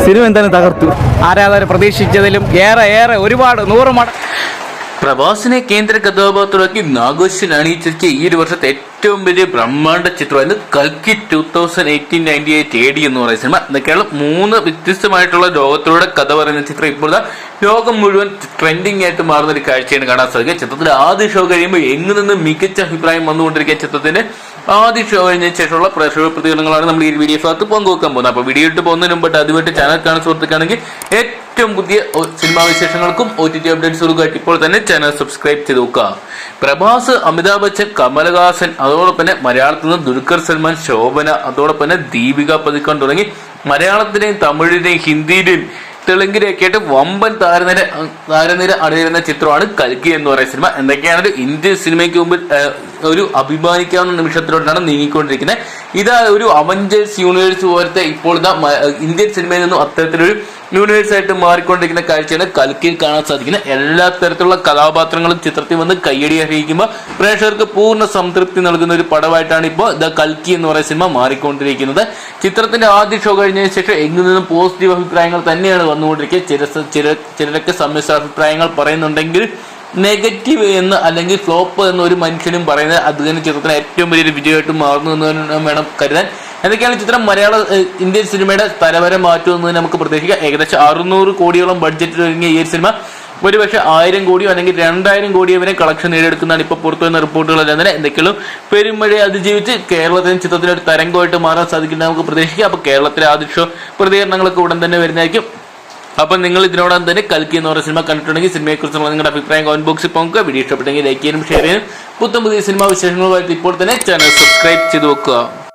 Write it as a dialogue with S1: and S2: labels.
S1: Cinema എന്തായാലും തകർത്തു. ആരാധകർ പ്രതീക്ഷിച്ചതിലും ഏറെ ഒരുപാട് 100 മടങ്ങ്.
S2: പ്രഭാസിനെ കേന്ദ്ര കഥാപാത്രമാക്കി നാഗേശ്വരൻ അണിയിച്ചൊരുക്കിയ ഈ ഒരു വർഷത്തെ ഏറ്റവും വലിയ ബ്രഹ്മാണ്ഡ ചിത്രമായിരുന്നു കൽക്കി 2018-98 AD എന്ന് പറയുന്ന സിനിമ. എന്നൊക്കെയാണ് 3 വ്യത്യസ്തമായിട്ടുള്ള ലോകത്തിലൂടെ കഥ പറയുന്ന ചിത്രം. ഇപ്പോൾ ലോകം മുഴുവൻ ട്രെൻഡിങ് ആയിട്ട് മാറുന്ന ഒരു കാഴ്ചയാണ് കാണാൻ സാധിക്കുക. ചിത്രത്തിന്റെ ആദ്യ ഷോ കഴിയുമ്പോൾ എങ്ങു നിന്ന് മികച്ച അഭിപ്രായം വന്നുകൊണ്ടിരിക്കുക. ചിത്രത്തിന്റെ ആദ്യ ഷോ കഴിഞ്ഞ ശേഷമുള്ള പ്രേക്ഷക പ്രതികരണങ്ങളാണ് നമ്മൾ ഈ വീഡിയോ ഭാഗത്ത് പങ്കുവെക്കാൻ പോകുന്നത്. അപ്പോൾ വീഡിയോ ഇട്ട് പോകുന്നതിന് മുമ്പായിട്ട് അതുമായിട്ട് ചാനൽ കാണുന്ന സുഹൃത്തുക്കാണെങ്കിൽ ഏറ്റവും പുതിയ സിനിമാ വിശേഷങ്ങൾക്കും OTT അപ്ഡേറ്റ്സുകൾക്കായിട്ട് ഇപ്പോൾ തന്നെ ചാനൽ സബ്സ്ക്രൈബ് ചെയ്ത് നോക്കുക. പ്രഭാസ്, അമിതാഭ് ബച്ചൻ, കമലഹാസൻ, അതോടൊപ്പം തന്നെ മലയാളത്തിൽ നിന്ന് ദുൽഖർ സൽമാൻ, ശോഭന, അതോടൊപ്പം തന്നെ ദീപിക പദുക്കോൺ തുടങ്ങി മലയാളത്തിന്റെയും തമിഴിന്റെയും ഹിന്ദിയുടെയും തെലുങ്കിനെയൊക്കെ ആയിട്ട് വമ്പൻ താരനിര അണിനിരുന്ന ചിത്രമാണ് കൽക്കി എന്ന് പറയുന്ന സിനിമ. എന്തൊക്കെയാണ് ഇന്ത്യൻ സിനിമയ്ക്ക് മുമ്പ് ഒരു അഭിമാനിക്കാവുന്ന നിമിഷത്തിലോട്ടാണ് നീങ്ങിക്കൊണ്ടിരിക്കുന്നത്. ഇതാ ഒരു അവഞ്ചേഴ്സ് യൂണിവേഴ്സ് പോലത്തെ ഇപ്പോൾ ഇന്ത്യൻ സിനിമയിൽ നിന്നും അത്തരത്തിലൊരു യൂണിവേഴ്സ് ആയിട്ട് മാറിക്കൊണ്ടിരിക്കുന്ന കാഴ്ചയാണ് കൽക്കിയിൽ കാണാൻ സാധിക്കുന്നത്. എല്ലാ തരത്തിലുള്ള കഥാപാത്രങ്ങളും ചിത്രത്തിൽ വന്ന് കയ്യടി അറിയിക്കുമ്പോൾ പ്രേക്ഷകർക്ക് പൂർണ്ണ സംതൃപ്തി നൽകുന്ന ഒരു പടമായിട്ടാണ് ഇപ്പോൾ ദ കൽക്കി എന്ന് പറയുന്ന സിനിമ മാറിക്കൊണ്ടിരിക്കുന്നത്. ചിത്രത്തിന്റെ ആദ്യ ഷോ കഴിഞ്ഞതിന് ശേഷം എങ്ങു നിന്നും പോസിറ്റീവ് അഭിപ്രായങ്ങൾ തന്നെയാണ് വന്നുകൊണ്ടിരിക്കുക. ചിലരൊക്കെ സമ്മിശ്ര അഭിപ്രായങ്ങൾ പറയുന്നുണ്ടെങ്കിൽ നെഗറ്റീവ് എന്ന് അല്ലെങ്കിൽ ഫ്ലോപ്പ് എന്ന് ഒരു മനുഷ്യനും പറയുന്നത് അത് തന്നെ ചിത്രത്തിന് ഏറ്റവും വലിയൊരു വിജയമായിട്ട് മാറുന്നു എന്ന് വേണം കരുതാൻ. എന്തൊക്കെയാണ് ചിത്രം ഇന്ത്യൻ സിനിമയുടെ തലവര മാറ്റുമെന്ന് നമുക്ക് പ്രതീക്ഷിക്കാം. ഏകദേശം 600 കോടിയോളം ബഡ്ജറ്റിൽ ഒരുങ്ങിയ ഈ സിനിമ ഒരുപക്ഷെ 1000 കോടിയോ അല്ലെങ്കിൽ 2000 കോടിയോ വരെ കളക്ഷൻ നേടിയെടുക്കുന്നതാണ് ഇപ്പോൾ പുറത്തു വരുന്ന റിപ്പോർട്ടുകളെല്ലാം തന്നെ. എന്തൊക്കെയാണ് പെരുമഴയെ അതിജീവിച്ച് കേരളത്തിന് ചിത്രത്തിന് ഒരു തരംഗമായിട്ട് മാറാൻ സാധിക്കുന്നത് നമുക്ക് പ്രതീക്ഷിക്കാം. അപ്പോൾ കേരളത്തിലെ ആദ്യ ഷോ പ്രതികരണങ്ങളൊക്കെ ഉടൻ തന്നെ വരുന്നതായിരിക്കും. അപ്പം നിങ്ങൾ ഇതിനോടൊപ്പം തന്നെ കൽക്കി എന്ന് പറയുന്ന സിനിമ കണ്ടിട്ടുണ്ടെങ്കിൽ സിനിമയെക്കുറിച്ചുള്ള നിങ്ങളുടെ അഭിപ്രായം കമന്റ് ബോക്സിൽ പങ്കുക. വീഡിയോ ഇഷ്ടപ്പെട്ടെങ്കിൽ ലൈക്ക് ചെയ്യാനും ഷെയർ ചെയ്യാനും പുതിയ സിനിമാ വിശേഷങ്ങളുമായിട്ട് ഇപ്പോൾ തന്നെ ചാനൽ സബ്സ്ക്രൈബ് ചെയ്ത് വെക്കുക.